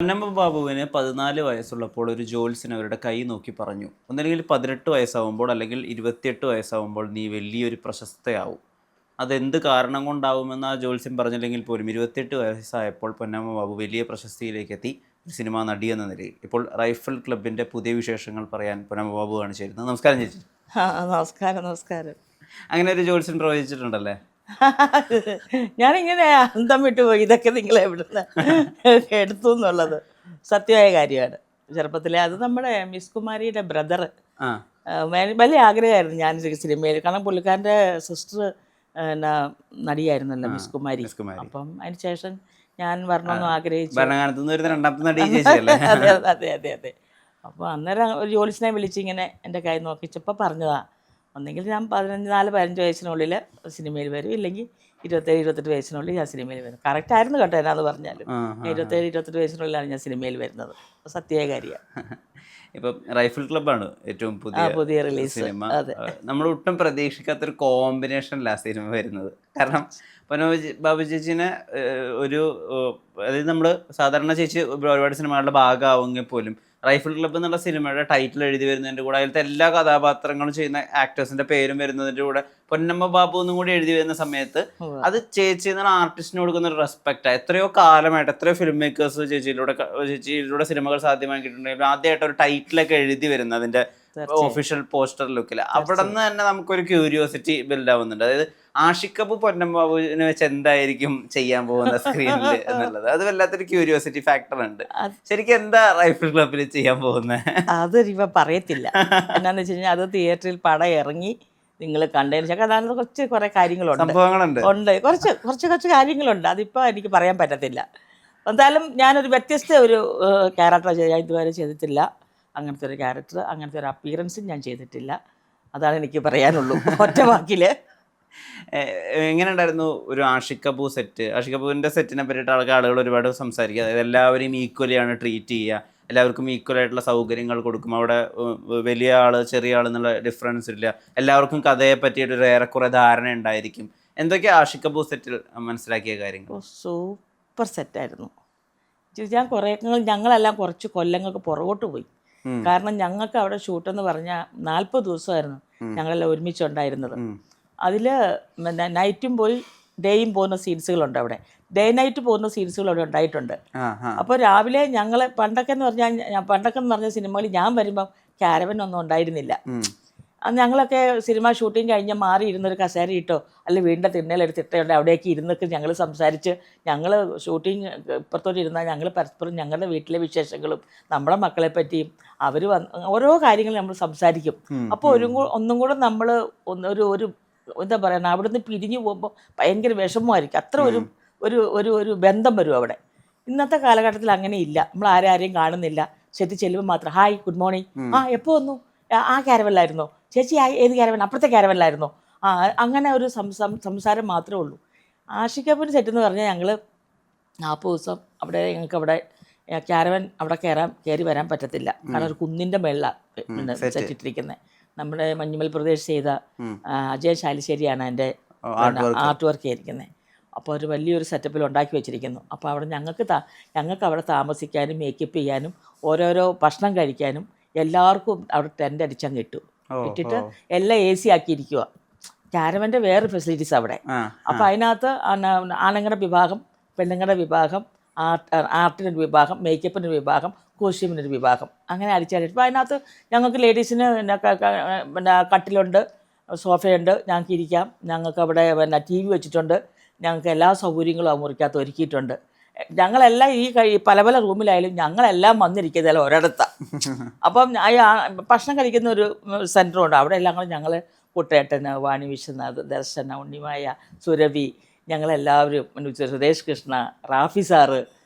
പൊന്നമ്മ ബാബുവിന് 14 വയസ്സുള്ളപ്പോൾ ഒരു ജ്യോത്സ്യൻ അവരുടെ കൈ നോക്കി പറഞ്ഞു, ഒന്നല്ലെങ്കിൽ 18 വയസ്സാവുമ്പോൾ അല്ലെങ്കിൽ 28 വയസ്സാവുമ്പോൾ നീ വലിയൊരു പ്രശസ്തയാവും. അതെന്ത് കാരണം കൊണ്ടാവുമെന്ന് ആ ജ്യോത്സ്യൻ പറഞ്ഞില്ലെങ്കിൽ പോലും 28 വയസ്സായപ്പോൾ പൊന്നമ്മ ബാബു വലിയ പ്രശസ്തിയിലേക്ക് എത്തി, ഒരു സിനിമാ നടി എന്ന നിലയിൽ. ഇപ്പോൾ റൈഫിൾ ക്ലബിൻ്റെ പുതിയ വിശേഷങ്ങൾ പറയാൻ പൊന്നമ്മ ബാബുവാണ് ചേരുന്നത്. നമസ്കാരം ചേച്ചി. നമസ്കാരം നമസ്കാരം. അങ്ങനെ ഒരു ജ്യോത്സ്യൻ പ്രവചിച്ചിട്ടുണ്ടല്ലേ? ഞാനിങ്ങനെ അന്തം വിട്ടുപോയി, ഇതൊക്കെ നിങ്ങൾ എവിടുന്ന് എടുത്തു എന്നുള്ളത് സത്യമായ കാര്യമാണ്. ചെറുപ്പത്തിലെ അത് നമ്മുടെ മിസ് കുമാരിയുടെ ബ്രദർ വലിയ ആഗ്രഹമായിരുന്നു ഞാൻ സിനിമയിൽ. കാരണം പുള്ളിക്കാരൻ്റെ സിസ്റ്റർ നടിയായിരുന്നല്ലോ മിസ് കുമാരി. അപ്പം അതിന് ശേഷം ഞാൻ വരണമെന്ന് ആഗ്രഹിച്ചു. അതെ അതെ അതെ അതെ. അപ്പോൾ അന്നേരം ഒരു ജോലിസിനെ വിളിച്ചിങ്ങനെ എൻ്റെ കൈ നോക്കിച്ചപ്പോൾ പറഞ്ഞതാ, ഒന്നെങ്കിൽ ഞാൻ 14-15 വയസ്സിനുള്ളിൽ സിനിമയിൽ വരും, ഇല്ലെങ്കിൽ 27-28 വയസ്സിനുള്ളിൽ ഞാൻ സിനിമയിൽ വരും. കറക്റ്റ് ആയിരുന്നു കേട്ടോ എന്നാന്ന് പറഞ്ഞാലും. 27-28 വയസ്സിനുള്ളിലാണ് ഞാൻ സിനിമയിൽ വരുന്നത്. സത്യമായ കാര്യമാണ്. ഇപ്പം റൈഫിൾ ക്ലബ്ബാണ് ഏറ്റവും പുതിയ റിലീസ് സിനിമ. നമ്മൾ ഒട്ടും പ്രതീക്ഷിക്കാത്തൊരു കോമ്പിനേഷനിലാണ് സിനിമ വരുന്നത്. കാരണം ബാബു ചേച്ചിനെ ഒരു, അതായത് നമ്മൾ സാധാരണ ചേച്ചി ഒരുപാട് സിനിമകളുടെ ഭാഗമാവുമെങ്കിൽ പോലും റൈഫിൾ ക്ലബ്ബ് എന്നുള്ള സിനിമയുടെ ടൈറ്റിൽ എഴുതി വരുന്നതിൻ്റെ കൂടെ അതിലത്തെ എല്ലാ കഥാപാത്രങ്ങളും ചെയ്യുന്ന ആക്ടേഴ്സിന്റെ പേരും വരുന്നതിൻ്റെ കൂടെ പൊന്നമ്മ ബാബു എന്നും കൂടി എഴുതി വരുന്ന സമയത്ത് അത് ചേച്ചി എന്നുള്ള ആർട്ടിസ്റ്റിന് കൊടുക്കുന്ന ഒരു റെസ്പെക്റ്റാണ്. എത്രയോ കാലമായിട്ട് എത്രയോ ഫിലിം മേക്കേഴ്സ് ചേച്ചിയിലൂടെ സിനിമകൾ സാധ്യമാക്കിയിട്ടുണ്ടെങ്കിലും ആദ്യമായിട്ട് ഒരു ടൈറ്റിലൊക്കെ എഴുതി വരുന്നത് അതിന്റെ ഒഫീഷ്യൽ പോസ്റ്റർ ലുക്കിൽ. അവിടെ നിന്ന് തന്നെ നമുക്കൊരു ക്യൂരിയോസിറ്റി ബിൽഡ് ആവുന്നുണ്ട്. അതായത് ആഷിഖ് കപൂർ പൊന്നമ്മ ബാബുവിനെ വെച്ച് എന്തായിരിക്കും ചെയ്യാൻ പോകുന്ന സ്ക്രീനിൽ എന്നുള്ളത് അത് വല്ലാത്തൊരു ക്യൂരിയോസിറ്റി ഫാക്ടർ ഉണ്ട്. ശരിക്കും എന്താ റൈഫിൾ ക്ലബിൽ ചെയ്യാൻ പോകുന്നത്? അത് ഇവ പറയത്തില്ല. എന്നാന്ന് വെച്ച് കഴിഞ്ഞാൽ അത് തിയേറ്ററിൽ പടം ഇറങ്ങി നിങ്ങൾ കണ്ടതിന് ശേഷം അതാണ് കുറേ കാര്യങ്ങളുണ്ട് ഉണ്ട് കുറച്ച് കാര്യങ്ങളുണ്ട്. അതിപ്പോൾ എനിക്ക് പറയാൻ പറ്റത്തില്ല. എന്തായാലും ഞാനൊരു വ്യത്യസ്ത ഒരു ക്യാരക്ടർ ഞാൻ ഇതുവരെ ചെയ്തിട്ടില്ല. അങ്ങനത്തെ ഒരു ക്യാരക്ടർ, അങ്ങനത്തെ ഒരു അപ്പിയറൻസും ഞാൻ ചെയ്തിട്ടില്ല. അതാണ് എനിക്ക് പറയാനുള്ളൂ ഒറ്റ വാക്കിൽ. എങ്ങനെ ഉണ്ടായിരുന്നു ഒരു ആഷിഖ് കപൂർ സെറ്റ്? ആഷിഖ് കപൂറിൻ്റെ സെറ്റിനെ പറ്റിയിട്ട് ആളുകൾ ഒരുപാട് സംസാരിക്കുക. അതായത് എല്ലാവരെയും ഈക്വലിയാണ് ട്രീറ്റ് ചെയ്യുക, എല്ലാവർക്കും ഈക്വലായിട്ടുള്ള സൗകര്യങ്ങൾ കൊടുക്കും, അവിടെ വലിയ ആൾ ചെറിയ ആൾ എന്നുള്ള ഡിഫറൻസ് ഇല്ല, എല്ലാവർക്കും കഥയെ പറ്റിയിട്ടൊരു ഏറെക്കുറെ ധാരണ ഉണ്ടായിരിക്കും. എന്തൊക്കെയാണ് ആഷിഖ് കപൂർ സെറ്റിൽ മനസ്സിലാക്കിയ കാര്യങ്ങൾ? സൂപ്പർ സെറ്റായിരുന്നു. ഞാൻ ഞങ്ങളെല്ലാം കുറച്ച് കൊല്ലങ്ങൾക്ക് പുറകോട്ട് പോയി. കാരണം ഞങ്ങൾക്ക് അവിടെ ഷൂട്ടെന്ന് പറഞ്ഞാൽ 40 ദിവസമായിരുന്നു ഞങ്ങളെല്ലാം ഒരുമിച്ചുണ്ടായിരുന്നത്. അതിൽ നൈറ്റും പോയി ഡേയും പോകുന്ന സീൻസുകളുണ്ട്. അവിടെ ഡേ നൈറ്റ് പോകുന്ന സീൻസുകൾ അവിടെ ഉണ്ടായിട്ടുണ്ട്. അപ്പോൾ രാവിലെ ഞങ്ങൾ പണ്ടൊക്കെ എന്ന് പറഞ്ഞ സിനിമകളിൽ ഞാൻ വരുമ്പം ക്യാരവൻ ഒന്നും ഉണ്ടായിരുന്നില്ല. ഞങ്ങളൊക്കെ സിനിമ ഷൂട്ടിങ് കഴിഞ്ഞ് മാറി ഇരുന്നൊരു കസേര ഇട്ടോ അല്ലെങ്കിൽ വീടിൻ്റെ തിണ്ണയിലെടുത്തിട്ടുണ്ട് അവിടേക്ക് ഇരുന്നൊക്കെ ഞങ്ങൾ സംസാരിച്ച്, ഞങ്ങൾ ഷൂട്ടിങ് ഇപ്പുറത്തോട്ട് ഇരുന്നാൽ ഞങ്ങൾ പരസ്പരം ഞങ്ങളുടെ വീട്ടിലെ വിശേഷങ്ങളും നമ്മുടെ മക്കളെ പറ്റിയും അവർ ഓരോ കാര്യങ്ങൾ നമ്മൾ സംസാരിക്കും. അപ്പോൾ ഒന്നും കൂടെ നമ്മൾ ഒരു എന്താ പറയുക, അവിടുന്ന് പിരിഞ്ഞു പോകുമ്പോൾ ഭയങ്കര വിഷമമായിരിക്കും. അത്ര ഒരു ബന്ധം വരും അവിടെ. ഇന്നത്തെ കാലഘട്ടത്തിൽ അങ്ങനെയില്ല. നമ്മൾ ആരെയും കാണുന്നില്ല. സെറ്റ് ചെല്ലുമ്പോൾ മാത്രം ഹായ് ഗുഡ് മോർണിംഗ്, എപ്പോൾ വന്നു, ആ ക്യാരവനിലായിരുന്നോ ചേച്ചി, ഏത് ക്യാരവൻ, അപ്പുറത്തെ ക്യാരവനിലായിരുന്നോ, അങ്ങനെ ഒരു സംസാരം മാത്രമേ ഉള്ളൂ. ആഷിഖ് കപൂർ സെറ്റ് എന്ന് പറഞ്ഞാൽ ഞങ്ങൾ 40 ദിവസം അവിടെ ഞങ്ങൾക്ക് അവിടെ ക്യാരവൻ അവിടെ കയറി വരാൻ പറ്റത്തില്ല. കാരണം ഒരു കുന്നിൻ്റെ മേളിലാണ് സെറ്റിട്ടിരിക്കുന്നത്. നമ്മുടെ മഞ്ഞുമൽ പ്രദേശ് ചെയ്ത അജയ് ശാലിശ്ശേരിയാണ് എൻ്റെ ആർട്ട് വർക്ക് ചെയ്തിരിക്കുന്നത്. അപ്പോൾ ഒരു വലിയൊരു സെറ്റപ്പിൽ ഉണ്ടാക്കി വെച്ചിരിക്കുന്നു. അപ്പോൾ അവിടെ ഞങ്ങൾക്ക് അവിടെ താമസിക്കാനും മേക്കപ്പ് ചെയ്യാനും ഓരോരോ ഭക്ഷണം കഴിക്കാനും എല്ലാവർക്കും അവിടെ ടെൻ്റ് അടിച്ചങ്ങ് ഇട്ടിട്ട് എല്ലാം AC ആക്കിയിരിക്കുക. ക്യാരവൻ്റെ വേറെ ഫെസിലിറ്റീസ് അവിടെ. അപ്പോൾ അതിനകത്ത് ആണുങ്ങളുടെ വിഭാഗം, പെണ്ണുങ്ങളുടെ വിഭാഗം, ആർട്ടിനൊരു വിഭാഗം, മേക്കപ്പിനൊരു വിഭാഗം, കോസ്റ്റ്യൂമിനൊരു വിഭാഗം, അങ്ങനെ അടിച്ചടിച്ച്. അപ്പോൾ അതിനകത്ത് ഞങ്ങൾക്ക് ലേഡീസിന് പിന്നെ കട്ടിലുണ്ട്, സോഫയുണ്ട്, ഞങ്ങൾക്ക് ഇരിക്കാം. ഞങ്ങൾക്ക് അവിടെ TV വെച്ചിട്ടുണ്ട്. ഞങ്ങൾക്ക് എല്ലാ സൗകര്യങ്ങളും ആ മുറിക്കകത്ത് ഒരുക്കിയിട്ടുണ്ട്. ഞങ്ങളെല്ലാം ഈ പല പല റൂമിലായാലും ഞങ്ങളെല്ലാം വന്നിരിക്കുന്നതല്ല ഒരിടത്താണ്. അപ്പം ഭക്ഷണം കഴിക്കുന്ന ഒരു സെൻറ്ററുണ്ട്. അവിടെ എല്ലാം കൂടെ ഞങ്ങൾ കുട്ടേട്ടന്, വാണി വിശ്വനാഥ്, ദർശന, ഉണ്ണിമായ, സുരഭി, ഞങ്ങളെല്ലാവരും, സുരേഷ് കൃഷ്ണ, റാഫി സാറ്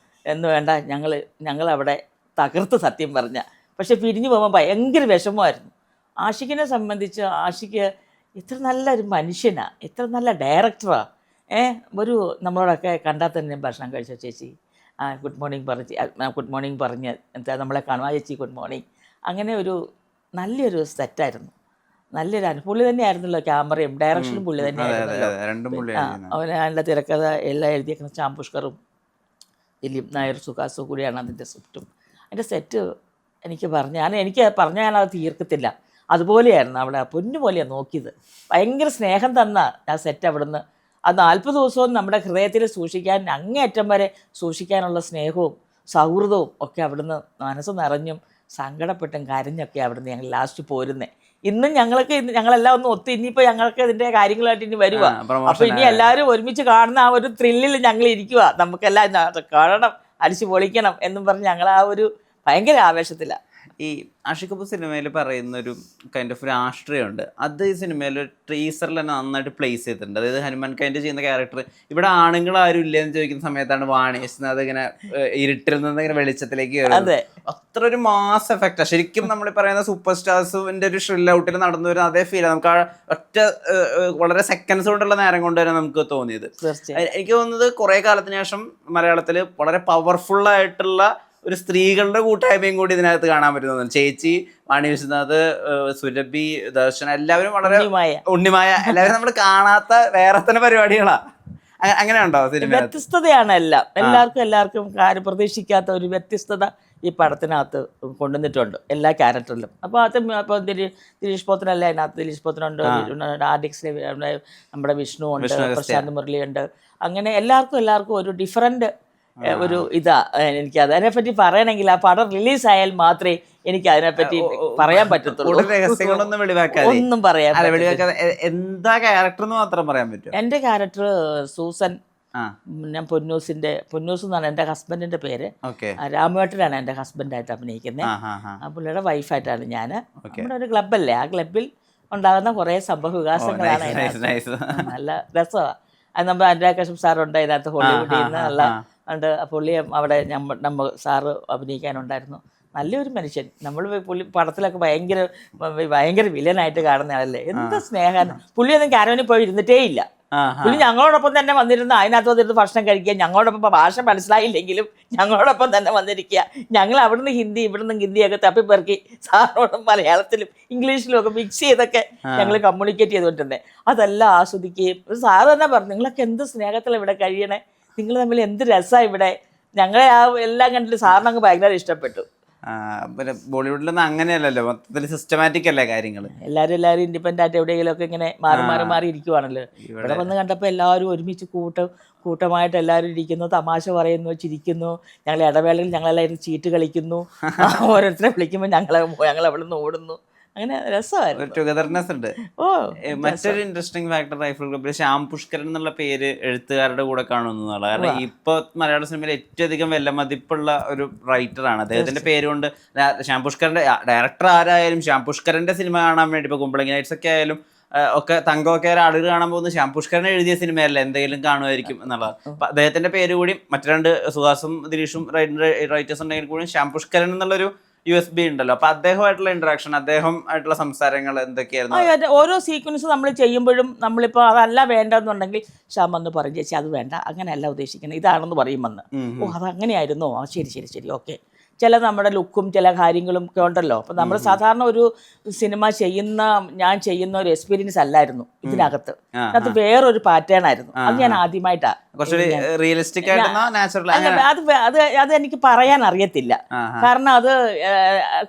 എന്ന് വേണ്ട ഞങ്ങളവിടെ തകർത്ത് സത്യം പറഞ്ഞ. പക്ഷെ പിരിഞ്ഞു പോകുമ്പോൾ ഭയങ്കര വിഷമമായിരുന്നു. ആഷിഖിനെ സംബന്ധിച്ച് ആഷിഖ് ഇത്ര നല്ലൊരു മനുഷ്യനാണ്, ഇത്ര നല്ല ഡയറക്ടറാണ്. നമ്മളോടൊക്കെ കണ്ടാൽ തന്നെ ഭക്ഷണം കഴിച്ച ചേച്ചി ഗുഡ് മോർണിംഗ് പറഞ്ഞ് എന്താ നമ്മളെ കാണും, ചേച്ചി ഗുഡ് മോർണിംഗ്. അങ്ങനെ ഒരു നല്ലൊരു സെറ്റായിരുന്നു. നല്ലൊരു പുള്ളി തന്നെയായിരുന്നല്ലോ. ക്യാമറയും ഡയറക്ഷനും പുള്ളി തന്നെയായിരുന്നല്ലോ. അവൻ അതിൻ്റെ തിരക്കഥ എല്ലാം എഴുതിയേക്കുന്ന ചാമ്പുഷ്കറും ദിലീപ് നായർ സുഹാസ് കൂടിയാണ് അതിൻ്റെ സ്ക്രിപ്റ്റും. അതിൻ്റെ സെറ്റ് എനിക്ക് ഞാനത് തീർക്കത്തില്ല. അതുപോലെയായിരുന്നു അവിടെ, പൊന്നു പോലെയാണ് നോക്കിയത്. ഭയങ്കര സ്നേഹം തന്ന ആ സെറ്റ് അവിടുന്ന്. അത് 40 ദിവസവും നമ്മുടെ ഹൃദയത്തിൽ സൂക്ഷിക്കാൻ, അങ്ങേയറ്റം വരെ സൂക്ഷിക്കാനുള്ള സ്നേഹവും സൗഹൃദവും ഒക്കെ അവിടുന്ന് മനസ്സ് നിറഞ്ഞും സങ്കടപ്പെട്ടും കരഞ്ഞൊക്കെ അവിടുന്ന് ഞങ്ങൾ ലാസ്റ്റ് പോരുന്നേ. ഇന്നും ഞങ്ങളെല്ലാം ഒന്ന് ഒത്ത് ഇനിയിപ്പോൾ ഞങ്ങൾക്ക് ഇതിൻ്റെ കാര്യങ്ങളായിട്ട് ഇനി വരുക. അപ്പോൾ ഇനി എല്ലാവരും ഒരുമിച്ച് കാണുന്ന ആ ഒരു ത്രില്ലിൽ ഞങ്ങൾ ഇരിക്കുക. നമുക്കെല്ലാം കാണണം, അടിച്ചു പൊളിക്കണം എന്നും പറഞ്ഞ് ഞങ്ങൾ ആ ഒരു ഭയങ്കര ആവേശത്തിലാണ്. ഈ ആഷിഖ് കപൂർ സിനിമയിൽ പറയുന്ന ഒരു കൈൻഡ് ഓഫ് രാഷ്ട്രീയമുണ്ട്. അത് ഈ സിനിമയിൽ ടീസറിൽ തന്നെ നന്നായിട്ട് പ്ലേസ് ചെയ്തിട്ടുണ്ട്. അതായത് ഹനുമാൻ കൈൻഡ് ചെയ്യുന്ന ക്യാരക്ടർ ഇവിടെ ആണുങ്ങൾ ആരും ഇല്ലെന്ന് ചോദിക്കുന്ന സമയത്താണ് വാണിയത് ഇങ്ങനെ ഇരുട്ടിൽ നിന്ന് ഇങ്ങനെ വെളിച്ചത്തിലേക്ക് കയറുന്നത്. അത്ര ഒരു മാസ് എഫക്റ്റാണ്. ശരിക്കും നമ്മൾ പറയുന്ന സൂപ്പർ സ്റ്റാർസിന്റെ ഒരു ഷ്രിൽ ഔട്ടിൽ നടന്നു വരുന്ന അതേ ഫീൽ നമുക്ക് ആ ഒറ്റ വളരെ സെക്കൻഡ്സ് കൊണ്ടുള്ള നേരം കൊണ്ട് തന്നെ നമുക്ക് തോന്നിയത്. എനിക്ക് തോന്നുന്നത് കുറെ കാലത്തിന് ശേഷം മലയാളത്തിൽ വളരെ പവർഫുൾ ആയിട്ടുള്ള ഒരു സ്ത്രീകളുടെ കൂട്ടായ്മയും കൂടി ഇതിനകത്ത് കാണാൻ പറ്റുന്നത്. ചേച്ചി, വാണി വിശ്വനാഥ്, സുരഭി, ദർശന, എല്ലാവരും വളരെ ഉണ്ണിമായ, എല്ലാവരും നമ്മൾ കാണാത്ത വേറെ തന്നെ പരിപാടികളാ. അങ്ങനെ ഉണ്ടോ സിനിമ? വ്യത്യസ്തതയാണ് എല്ലാവർക്കും പ്രതീക്ഷിക്കാത്ത ഒരു വ്യത്യസ്തത ഈ പടത്തിനകത്ത് കൊണ്ടുവന്നിട്ടുണ്ട് എല്ലാ ക്യാരക്ടറിലും. അപ്പോൾ അത് ഇപ്പോൾ ദിലീഷ് പോത്തനല്ല അതിനകത്ത്. ദിലീഷ് പോത്തനുണ്ട്, ആർഡിക്സിലെ നമ്മുടെ വിഷ്ണു ഉണ്ട്, പ്രശാന്ത് മുരളി ഉണ്ട്. അങ്ങനെ എല്ലാവർക്കും ഒരു ഡിഫറൻറ്റ് ഒരു എനിക്ക് അതിനെപ്പറ്റി പറയണമെങ്കിൽ ആ പടം റിലീസായാൽ മാത്രമേ എനിക്ക് അതിനെപ്പറ്റി പറയാൻ പറ്റത്തുള്ളൂ. ഒന്നും പറയാൻ എന്താ ക്യാരക്ടർ എന്ന് മാത്രം പറയാൻ പറ്റും. എൻ്റെ ക്യാരക്ടർ സൂസൻ, ഞാൻ പൊന്നൂസ് എന്നാണ് എൻ്റെ ഹസ്ബൻഡിന്റെ പേര്. രാമേട്ടനാണ് എൻ്റെ ഹസ്ബൻഡായിട്ട് അഭിനയിക്കുന്നത്. ആ പുള്ളിയുടെ വൈഫായിട്ടാണ് ഞാൻ. നമ്മുടെ ഒരു ക്ലബ്ബല്ലേ, ആ ക്ലബിൽ ഉണ്ടാകുന്ന കുറേ സംഭവ വികാസങ്ങളാണ് അതിനകത്ത്. നല്ല രസമാണ്. അത് നമ്മൾ അനുരാഗ് സാറുണ്ട് അതിനകത്ത്, ഹോളിവുഡിൽ നിന്ന് നല്ല ഉണ്ട്. പുള്ളി അവിടെ നമ്മൾ സാറ് അഭിനയിക്കാനുണ്ടായിരുന്നു. നല്ലൊരു മനുഷ്യൻ. നമ്മൾ പുള്ളി പടത്തിലൊക്കെ ഭയങ്കര വില്ലനായിട്ട് കാണുന്ന ആളല്ലേ. എന്ത് സ്നേഹമാണ്. പുള്ളിയൊന്നും കാരവനിൽ പോയി ഇരുന്നിട്ടേ ഇല്ല. പുള്ളി ഞങ്ങളോടൊപ്പം തന്നെ വന്നിരുന്ന് അതിനകത്ത് വന്നിരുന്ന് ഭക്ഷണം കഴിക്കുക. ഞങ്ങളോടൊപ്പം ഭാഷ മനസ്സിലായില്ലെങ്കിലും ഞങ്ങളോടൊപ്പം തന്നെ വന്നിരിക്കുക. ഞങ്ങൾ അവിടുന്ന് ഇവിടുന്ന് ഹിന്ദിയൊക്കെ തപ്പിപ്പെറുക്കി സാറിനോടും മലയാളത്തിലും ഇംഗ്ലീഷിലും ഒക്കെ മിക്സ് ചെയ്തൊക്കെ ഞങ്ങൾ കമ്മ്യൂണിക്കേറ്റ് ചെയ്തുകൊണ്ടിരുന്നത്. അതെല്ലാം ആസ്വദിക്കുകയും സാറ് തന്നെ പറഞ്ഞു, നിങ്ങളൊക്കെ എന്ത് സ്നേഹത്തിലാണ് ഇവിടെ കഴിയണേ, നിങ്ങൾ തമ്മിൽ എന്ത് രസമാണ് ഇവിടെ. ഞങ്ങളെ ആ എല്ലാം കണ്ടിട്ട് സാറിന് അങ്ങ് ഭയങ്കര ഇഷ്ടപ്പെട്ടു. ബോളിവുഡിലൊന്നും അങ്ങനെയല്ലല്ലോ, മൊത്തത്തിൽ സിസ്റ്റമാറ്റിക് അല്ലേ കാര്യങ്ങൾ. എല്ലാവരും ഇൻഡിപെൻഡൻ്റ് ആയിട്ട് എവിടെയെങ്കിലും ഒക്കെ ഇങ്ങനെ മാറി ഇരിക്കുവാണല്ലോ. ഇവിടെ വന്ന് കണ്ടപ്പോൾ എല്ലാവരും ഒരുമിച്ച് കൂട്ടമായിട്ട് എല്ലാവരും ഇരിക്കുന്നു, തമാശ പറയുന്നു, ചിരിക്കുന്നു. ഞങ്ങൾ ഇടവേളയിൽ ഞങ്ങളെല്ലാവരും ചീട്ട് കളിക്കുന്നു. ഓരോരുത്തരെ വിളിക്കുമ്പോൾ ഞങ്ങൾ അവിടെ നിന്ന് ഓടുന്നു. അങ്ങനെ രസമായിരുന്നു. ടുഗദർനെസ് ഉണ്ട്. മറ്റൊരു ഇൻട്രസ്റ്റിംഗ് ഫാക്ടർ റൈഫിൾ ക്ലബ്ബിൽ ശ്യാം പുഷ്കരൻ എന്നുള്ള പേര് എഴുത്തുകാരുടെ കൂടെ കാണുന്നതാണ്. കാരണം ഇപ്പൊ മലയാള സിനിമയിൽ ഏറ്റവും അധികം വിലമതിപ്പുള്ള ഒരു റൈറ്ററാണ്. അദ്ദേഹത്തിന്റെ പേര് കൊണ്ട് ശ്യാം പുഷ്കരന്റെ ഡയറക്ടർ ആരായാലും ശ്യാം പുഷ്കരന്റെ സിനിമ കാണാൻ വേണ്ടി ഇപ്പൊ കുമ്പളങ്ങി നൈറ്റ്സ് ഒക്കെ ആയാലും ഒക്കെ തങ്കമൊക്കെ ആളുകൾ കാണാൻ പോകുന്ന ശ്യാം പുഷ്കരൻ എഴുതിയ സിനിമയല്ല, എന്തെങ്കിലും കാണുമായിരിക്കും എന്നുള്ളത്. അപ്പൊ അദ്ദേഹത്തിന്റെ പേര് കൂടി മറ്റു രണ്ട് സുഹാസും ദിലീഷും റൈറ്റേഴ്സ് ഉണ്ടെങ്കിൽ കൂടി ശ്യാം പുഷ്കരൻ എന്നുള്ളൊരു USB ഉണ്ടല്ലോ. അപ്പൊ അദ്ദേഹമായിട്ടുള്ള ഇന്ററാക്ഷൻ, അദ്ദേഹം ആയിട്ടുള്ള സംസാരങ്ങൾ എന്തൊക്കെയായിരുന്നു? ഓരോ സീക്വൻസ് നമ്മൾ ചെയ്യുമ്പോഴും നമ്മളിപ്പോൾ അതല്ല വേണ്ടെന്നുണ്ടെങ്കിൽ ശ്യാം വന്ന് പറയും, ചേച്ചി അത് വേണ്ട, അങ്ങനെയല്ല ഉദ്ദേശിക്കുന്നത്, ഇതാണെന്ന് പറയുമെന്ന്. അതങ്ങനെയായിരുന്നോ? ശരി ഓക്കെ. ചില നമ്മുടെ ലുക്കും ചില കാര്യങ്ങളും ഒക്കെ ഉണ്ടല്ലോ. അപ്പം നമ്മൾ സാധാരണ ഒരു സിനിമ ഞാൻ ചെയ്യുന്ന ഒരു എക്സ്പീരിയൻസ് അല്ലായിരുന്നു ഇതിനകത്ത്. അത് വേറൊരു പാറ്റേൺ ആയിരുന്നു. അത് ഞാൻ ആദ്യമായിട്ടാണ്. അത് എനിക്ക് പറയാൻ അറിയത്തില്ല. കാരണം അത്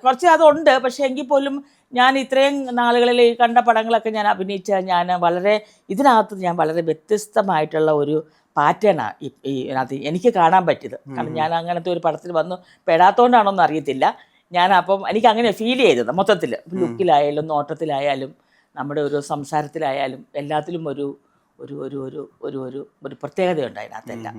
കുറച്ച് അതുണ്ട്. പക്ഷെ എങ്കിൽ പോലും ഞാൻ ഇത്രയും നാളുകളിൽ ഈ കണ്ട പടങ്ങളൊക്കെ ഞാൻ അഭിനയിച്ച ഇതിനകത്ത് ഞാൻ വളരെ വ്യത്യസ്തമായിട്ടുള്ള ഒരു പാറ്റേണാണ് ഇതിനകത്ത് എനിക്ക് കാണാൻ പറ്റിയത്. കാരണം ഞാൻ അങ്ങനത്തെ ഒരു പടത്തിൽ വന്ന് പെടാത്തോണ്ടാണോന്ന് അറിയത്തില്ല. അപ്പം എനിക്ക് അങ്ങനെ ഫീൽ ചെയ്തത് മൊത്തത്തിൽ, ലുക്കിലായാലും നോട്ടത്തിലായാലും നമ്മുടെ ഒരു സംസാരത്തിലായാലും എല്ലാത്തിലും ഒരു ഒരു ഒരു ഒരു ഒരു ഒരു പ്രത്യേകതയുണ്ട് അതിനകത്തെല്ലാം.